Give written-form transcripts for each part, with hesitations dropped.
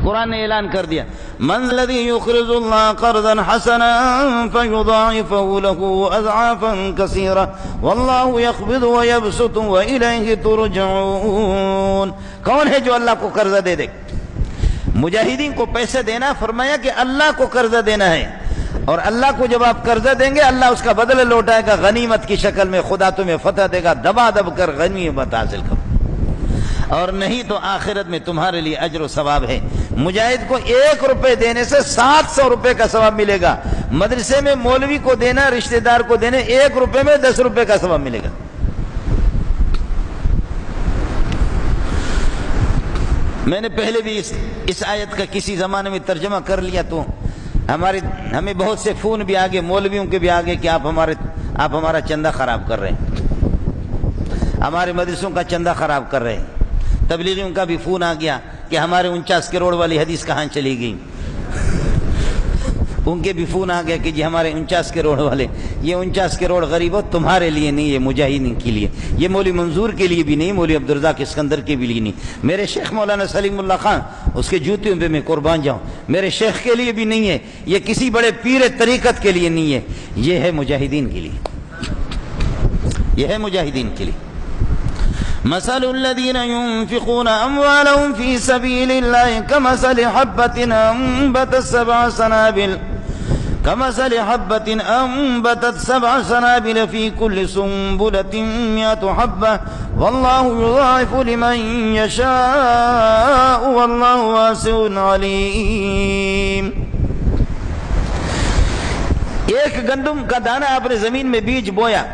قرآن نے اعلان کر دیا من الذی یقرض اللہ قرضا حسنا فیضاعفہ لہ اضعافا کثیرا واللہ یقبض ویبسط والیہ ترجعون. کون ہے جو اللہ کو قرضہ دے دے؟ مجاہدین کو پیسے دینا، فرمایا کہ اللہ کو قرضہ دینا ہے، اور اللہ کو جب آپ قرضہ دیں گے اللہ اس کا بدلہ لوٹائے گا غنیمت کی شکل میں. خدا تمہیں فتح دے گا، دبا دب کر غنیمت حاصل کرو، اور نہیں تو آخرت میں تمہارے لیے اجر و ثواب ہے. مجاہد کو 1 روپے دینے سے 700 روپے کا ثواب ملے گا. مدرسے میں مولوی کو دینا، رشتہ دار کو دینے 1 روپے میں 10 روپے کا ثواب ملے گا. میں نے پہلے بھی اس آیت کا کسی زمانے میں ترجمہ کر لیا، تو ہمیں بہت سے فون بھی آگے، مولویوں کے بھی آگے کہ آپ ہمارا چندہ خراب کر رہے ہیں، ہمارے مدرسوں کا چندہ خراب کر رہے ہیں. تبلیغیوں کا بھی فون آ گیا کہ ہمارے 49 کروڑ والی حدیث کہاں چلی گئی. ان کے بھی فون آ گیا کہ جی ہمارے 49 کروڑ والے، یہ 49 کروڑ غریبوں تمہارے لیے نہیں، یہ مجاہدین کے لیے، یہ مولوی منظور کے لیے بھی نہیں، مولوی عبدالرزاق اسکندر کے بھی لیے نہیں، میرے شیخ مولانا سلیم اللہ خان اس کے جوتیوں پہ میں قربان جاؤں، میرے شیخ کے لیے بھی نہیں ہے، یہ کسی بڑے پیر طریقت کے لیے نہیں ہے، یہ ہے مجاہدین کے لیے، یہ ہے مجاہدین کے لیے. مثل الذين ينفقون أموالهم في سبيل الله كمثل حبة أنبتت 7 سنابل في كل سنبلة 100 حبة والله يضاعف لمن يشاء والله واسع عليم. ایک گندم کا دانہ آپ نے زمین میں بیج بویا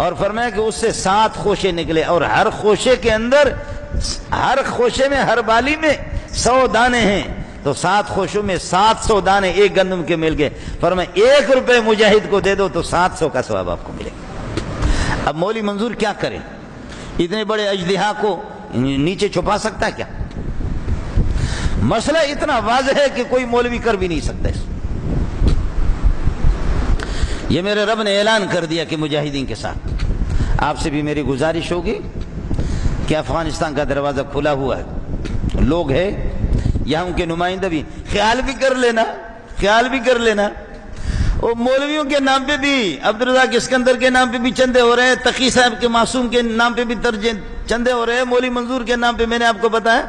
اور فرمایا کہ اس سے 7 خوشے نکلے، اور ہر خوشے کے اندر، ہر خوشے میں، ہر بالی میں 100 دانے ہیں، تو 7 خوشوں میں 700 دانے ایک گندم کے مل گئے. فرمایا 1 روپے مجاہد کو دے دو تو 700 کا ثواب آپ کو ملے گا. اب مولوی منظور کیا کرے؟ اتنے بڑے اجدہا کو نیچے چھپا سکتا ہے کیا؟ مسئلہ اتنا واضح ہے کہ کوئی مولوی کر بھی نہیں سکتا. یہ میرے رب نے اعلان کر دیا کہ مجاہدین کے ساتھ. آپ سے بھی میری گزارش ہوگی کہ افغانستان کا دروازہ کھلا ہوا ہے، لوگ ہیں یہاں، ان کے نمائندہ بھی، خیال بھی کر لینا. وہ مولویوں کے نام پہ بھی، عبدالرزاق اسکندر کے نام پہ بھی چندے ہو رہے ہیں، تقی صاحب کے معصوم کے نام پہ بھی چندے ہو رہے ہیں، مولوی منظور کے نام پہ. میں نے آپ کو بتایا،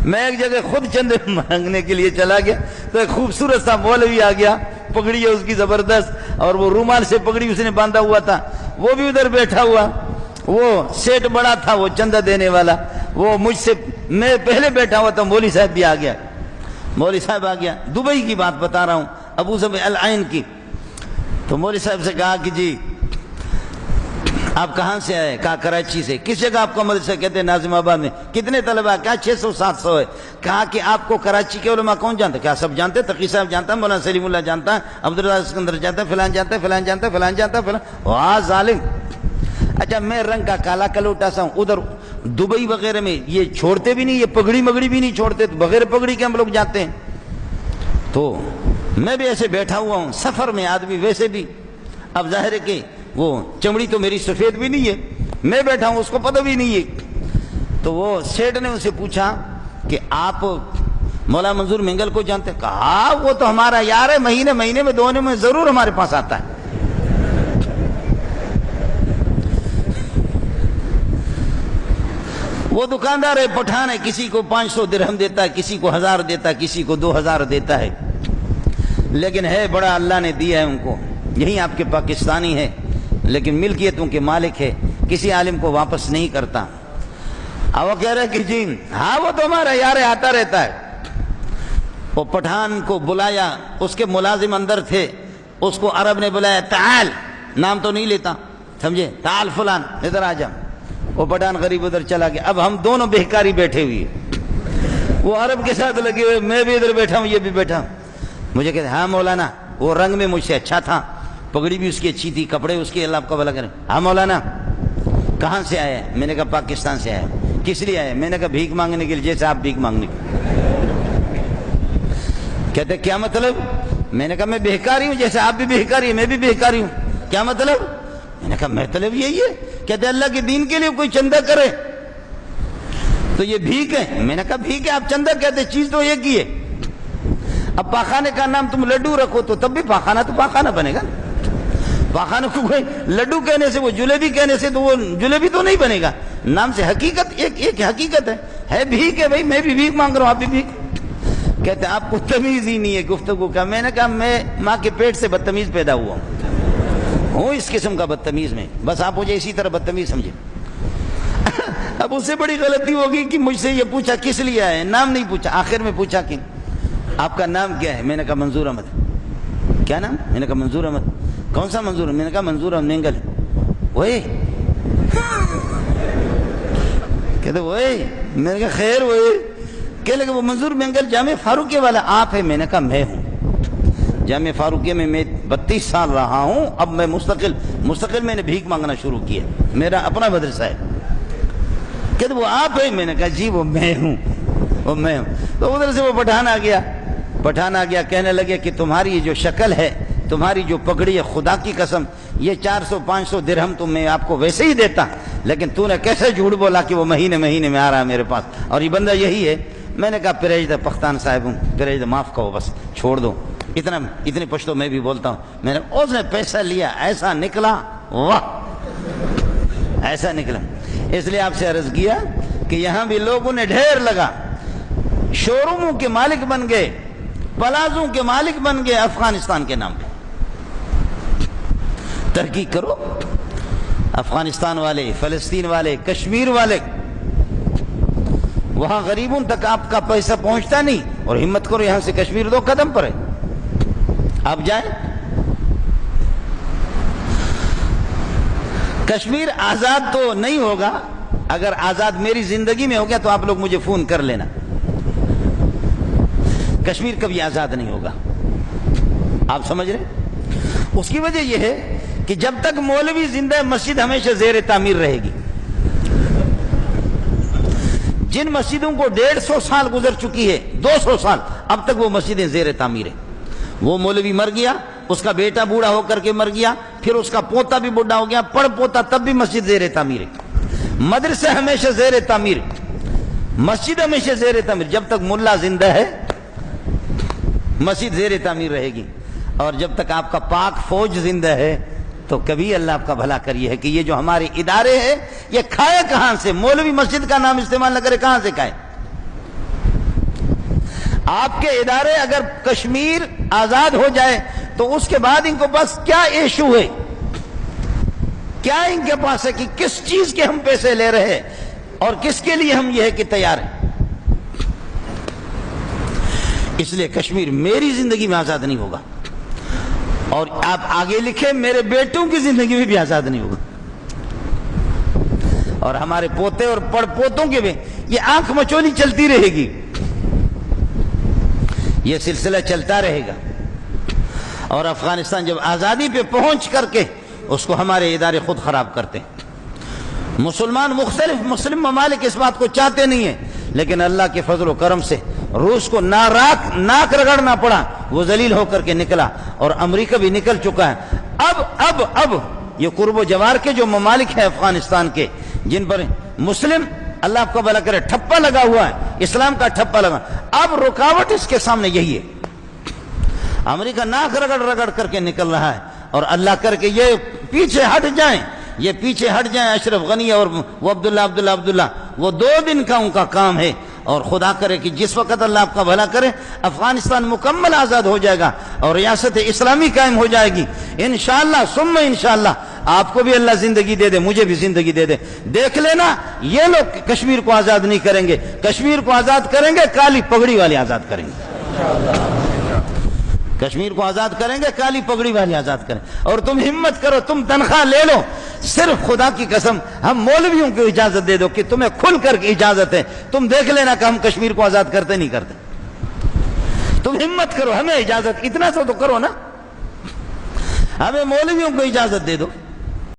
میں ایک جگہ خود چندے مانگنے کے لیے چلا گیا تو ایک خوبصورت سا مولوی آ گیا، پگڑی ہے اس کی زبردست، اور وہ رومال سے پگڑی اس نے باندھا ہوا تھا، وہ بھی ادھر بیٹھا ہوا. وہ سیٹ بڑا تھا، وہ چندہ دینے والا، وہ مجھ سے، میں پہلے بیٹھا ہوا تھا. مولوی صاحب بھی آ گیا، مولوی صاحب آ گیا، دبئی کی بات بتا رہا ہوں، ابو ظبی العین کی. تو مولوی صاحب سے کہا کہ جی آپ کہاں سے آئے؟ کہا کراچی سے. کس جگہ آپ کا مدرسہ؟ کہتے ہیں ناظم آباد میں. کتنے طلبہ؟ کہا 600-700 ہے. کہا کہ آپ کو کراچی کے علماء کون جانتے؟ کیا سب جانتے؟ تقی صاحب جانتا ہے، مولانا سلیم اللہ جانتا ہے، عبدالرزاق اسکندر جانتا ہے، فلان جانتا ہے، فلان جانتا ہے، فلان جانتا ہے، فلان. واہ ظالم! اچھا میں رنگ کا کالا کلوٹا سا ہوں، ادھر دبئی وغیرہ میں یہ چھوڑتے بھی نہیں، یہ پگڑی مگڑی بھی نہیں چھوڑتے، بغیر پگڑی کے ہم لوگ جاتے ہیں. تو میں بھی ایسے بیٹھا ہوا ہوں سفر میں، آدمی ویسے بھی، اب ظاہر ہے کہ وہ چمڑی تو میری سفید بھی نہیں ہے، میں بیٹھا ہوں، اس کو پتہ بھی نہیں ہے. تو وہ سیٹ نے ان سے پوچھا کہ آپ مولانا منظور منگل کو جانتے؟ کہا وہ تو ہمارا یار ہے، مہینے میں 2 میں ضرور ہمارے پاس آتا ہے. وہ دکاندار ہے، پٹھان ہے، کسی کو 500 درہم دیتا ہے، کسی کو 1000 دیتا ہے، کسی کو 2000 دیتا ہے، لیکن ہے بڑا اللہ نے دیا ہے ان کو. یہی آپ کے پاکستانی ہے لیکن ملکیتوں کے مالک ہے، کسی عالم کو واپس نہیں کرتا. اب وہ کہہ رہے کہ جی ہاں وہ تو ہمارا یار ہے، آتا رہتا ہے. وہ پٹھان کو بلایا، اس کے ملازم اندر تھے، اس کو عرب نے بلایا، تعال، نام تو نہیں لیتا، سمجھے، تعال فلان ادھر آ جا. وہ پٹھان غریب ادھر چلا گیا. اب ہم دونوں بہکاری بیٹھے ہوئے، وہ عرب کے ساتھ لگے ہوئے، میں بھی ادھر بیٹھا ہوں، یہ بھی بیٹھا ہوں. مجھے کہتے ہاں مولانا، وہ رنگ میں مجھ سے اچھا تھا، پگڑی بھی اس کی اچھی تھی، کپڑے اس کے، اللہ آپ کا بھلا کرے. ہاں مولانا کہاں سے آئے؟ میں نے کہا پاکستان سے آئے. کس لیے آئے؟ میں نے کہا بھیک مانگنے کے لیے، جیسے آپ بھیک مانگنے کے. کہتے کیا مطلب؟ میں نے کہا میں بہکاری ہوں، جیسے آپ بھی بہکاری ہیں، میں بھی بہکاری ہوں. کیا مطلب؟ میں نے کہا مطلب یہی ہے. کہتے اللہ کے دین کے لیے کوئی چندہ کرے. تو یہ بھیک ہے. میں نے کہا بھیک ہے, آپ چندہ کہتے, چیز تو ایک ہی ہے. اب پاخانے کا نام تم لڈو رکھو تو تب بھی پاخانہ تو پاخانہ بنے گا. پاخانہ کو کوئی لڈو کہنے سے, وہ جلیبی کہنے سے تو وہ جلیبی تو نہیں بنے گا. نام سے حقیقت ایک حقیقت ہے بھیک ہے. بھائی میں بھی بھیک مانگ رہا ہوں, آپ بھی بھیک. کہتے ہیں آپ کو تمیز ہی نہیں ہے گفتگو کا. میں نے کہا میں ماں کے پیٹ سے بدتمیز پیدا ہوا ہوں اس قسم کا بدتمیز میں, بس آپ مجھے اسی طرح بدتمیز سمجھے. اب اس سے بڑی غلطی ہوگی کہ مجھ سے یہ پوچھا کس لیے آئے, نام نہیں پوچھا. آخر میں پوچھا کہ آپ کا نام کیا ہے؟ میں نے کہا منظور احمد. کیا نام؟ میں نے کہا منظور احمد. کون سا منظور؟ میں نے کہا منظور احمد مینگل. وہی کہتے وہی. میں نے کہا خیر وہی. کہنے لگے وہ منظور مینگل جامع فاروقیہ والا آپ ہے؟ میں نے کہا میں ہوں. جامع فاروقیہ میں 32 سال رہا ہوں. اب میں مستقل میں نے بھیک مانگنا شروع کیا. میرا اپنا مدرسہ ہے. کہتے وہ آپ ہے؟ میں نے کہا جی وہ میں ہوں. تو ادھر سے وہ پٹھان آ گیا کہنے لگے کہ تمہاری یہ جو شکل ہے, تمہاری جو پگڑی ہے, خدا کی قسم یہ 400-500 درہم تو میں آپ کو ویسے ہی دیتا, لیکن تو نے کیسے جھوٹ بولا کہ وہ مہینے میں آ رہا ہے میرے پاس, اور یہ بندہ یہی ہے. میں نے کہا پریجدہ پختان صاحب ہوں, پریجدہ معاف کرو, بس چھوڑ دو. اتنے پشتو میں بھی بولتا ہوں. میں نے اس نے پیسہ لیا, ایسا نکلا, واہ ایسا نکلا. اس لیے آپ سے عرض کیا کہ یہاں بھی لوگوں نے ڈھیر لگا, شو روموں کے مالک بن گئے, پلازوں کے مالک بن گئے افغانستان کے نام پہ. تحقیق کرو, افغانستان والے, فلسطین والے, کشمیر والے, وہاں غریبوں تک آپ کا پیسہ پہنچتا نہیں, اور ہمت کرو یہاں سے کشمیر 2 قدم پر ہے, آپ جائیں. کشمیر آزاد تو نہیں ہوگا. اگر آزاد میری زندگی میں ہو گیا تو آپ لوگ مجھے فون کر لینا. کشمیر کبھی آزاد نہیں ہوگا, آپ سمجھ رہے. اس کی وجہ یہ ہے کہ جب تک مولوی زندہ ہے مسجد ہمیشہ زیر تعمیر رہے گی. جن مسجدوں کو 150 سال گزر چکی ہے, 200 سال, اب تک وہ مسجدیں زیر تعمیر ہیں. وہ مولوی مر گیا, اس کا بیٹا بوڑھا ہو کر کے مر گیا, پھر اس کا پوتا بھی بوڑھا ہو گیا, پڑ پوتا, تب بھی مسجد زیر تعمیر ہے. مدرسہ ہمیشہ زیر تعمیر, مسجد ہمیشہ زیر تعمیر. جب تک ملا زندہ ہے مسجد زیر تعمیر رہے گی, اور جب تک آپ کا پاک فوج زندہ ہے تو کبھی اللہ آپ کا بھلا کریے ہے کہ یہ جو ہمارے ادارے ہیں یہ کھائے کہاں سے. مولوی مسجد کا نام استعمال نہ کرے, کہاں سے کھائے. آپ کے ادارے اگر کشمیر آزاد ہو جائے تو اس کے بعد ان کو بس کیا ایشو ہے, کیا ان کے پاس ہے کہ کس چیز کے ہم پیسے لے رہے ہیں اور کس کے لیے ہم یہ ہے کہ تیار ہیں. اس لیے کشمیر میری زندگی میں آزاد نہیں ہوگا, اور آپ آگے لکھیں میرے بیٹوں کی زندگی میں بھی آزاد نہیں ہوگا, اور ہمارے پوتے اور پڑ پوتوں کے بھی یہ آنکھ مچولی چلتی رہے گی, یہ سلسلہ چلتا رہے گا. اور افغانستان جب آزادی پہ پہنچ کر کے اس کو ہمارے ادارے خود خراب کرتے ہیں. مسلمان مختلف مسلم ممالک اس بات کو چاہتے نہیں ہیں, لیکن اللہ کے فضل و کرم سے روس کو ناک رگڑنا پڑا, وہ ذلیل ہو کر کے نکلا, اور امریکہ بھی نکل چکا ہے. اب یہ قرب و جوار کے جو ممالک ہیں افغانستان کے, جن پر مسلم اللہ آپ کو بھلا کرے ٹھپا لگا ہوا ہے, اسلام کا ٹھپا لگا, اب رکاوٹ اس کے سامنے یہی ہے. امریکہ ناک رگڑ کر کے نکل رہا ہے, اور اللہ کر کے یہ پیچھے ہٹ جائیں, اشرف غنی اور وہ عبداللہ, وہ 2 دن کا ان کا کام ہے. اور خدا کرے کہ جس وقت اللہ آپ کا بھلا کرے افغانستان مکمل آزاد ہو جائے گا اور ریاست اسلامی قائم ہو جائے گی, انشاءاللہ ثم انشاءاللہ آپ کو بھی اللہ زندگی دے دے, مجھے بھی زندگی دے دے. دیکھ لینا یہ لوگ کشمیر کو آزاد نہیں کریں گے, کشمیر کو آزاد کریں گے کالی پگڑی والے آزاد کریں گے. کشمیر کو آزاد کریں گے کالی پگڑی والے آزاد کریں. اور تم ہمت کرو, تم تنخواہ لے لو, صرف خدا کی قسم ہم مولویوں کو اجازت دے دو کہ تمہیں کھل کر کے اجازت ہے, تم دیکھ لینا کہ ہم کشمیر کو آزاد کرتے نہیں کرتے. تم ہمت کرو, ہمیں اجازت اتنا سا تو کرو نا, ہمیں مولویوں کو اجازت دے دو.